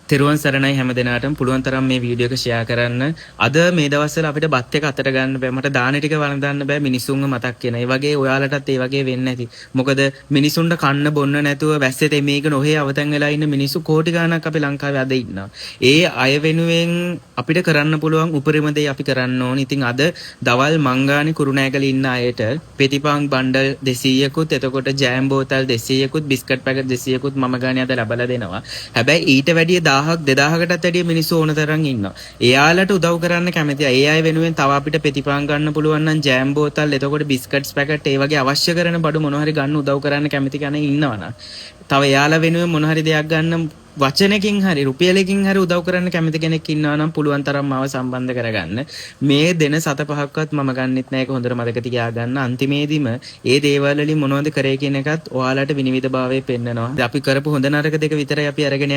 තෙරුවන් සරණයි හැම දිනාටම පුළුවන් තරම් මේ වීඩියෝ එක ෂෙයා කරන්න. අද මේ දවස්වල අපිට බත් එක අතට ගන්න බෑ. මට දාන ටික වළඳන්න බෑ මිනිසුන්ව මතක් වෙන. ඒ වගේ ඔයාලටත් ඒ වගේ වෙන්නේ නැති. මොකද මිනිසුන්ට කන්න බොන්න නැතුව වැස්සේ තෙමීගෙන ඔහේ අවතන් වෙලා ඉන්න මිනිස්සු කෝටි ගණනක් අපි ලංකාවේ අද ඉන්නවා. ඒ අය වෙනුවෙන් අපිට කරන්න පුළුවන් උපරිම දේ අපි කරන්න ඕනේ. ඉතින් අද දවල් මංගානි කුරුණෑගල ඉන්න අයට පෙතිපං බණ්ඩල් 200කුත් එතකොට ජෑම් බෝතල් 200කුත් බිස්කට් පැකට් 200කුත් මම ගානේ අද ලබලා දෙනවා. හැබැයි ඊට වැඩිය 1000ක් 2000කටත් වැඩිය මිනිස්සු ඕන තරම් ඉන්නවා. එයාලට උදව් කරන්න කැමතියි. ඒ අය වෙනුවෙන් තව අපිට පෙතිපං ගන්න පුළුවන් නම් ජෑම් බෝතල් එතකොට බිස්කට්ස් පැකට් ඒ වගේ අවශ්‍ය කරන බඩු මොනවා හරි ගන්න උදව් කරන්න කැමති කෙනෙක් ඉන්නවනම් තව එයාලා වෙනුවෙන් මොනවා හරි දෙයක් ගන්න වචනකින් හරි රුපියලකින් හරි උදව් කරන්න කැමති කෙනෙක් ඉන්නවා නම් පුළුවන් තරම් මාව සම්බන්ධ කරගන්න. මේ දෙන 7-5ක්වත් මම ගන්නෙත් නෑ. ඒක හොඳට මතක තියාගන්න. අන්තිමේදීම ඒ දේවල් වලින් මොනවද කරේ කියන එකත් ඔයාලට විනිවිදභාවය පෙන්නනවා. අපි කරපු හොඳ නරක දෙක විතරයි අපි අරගෙන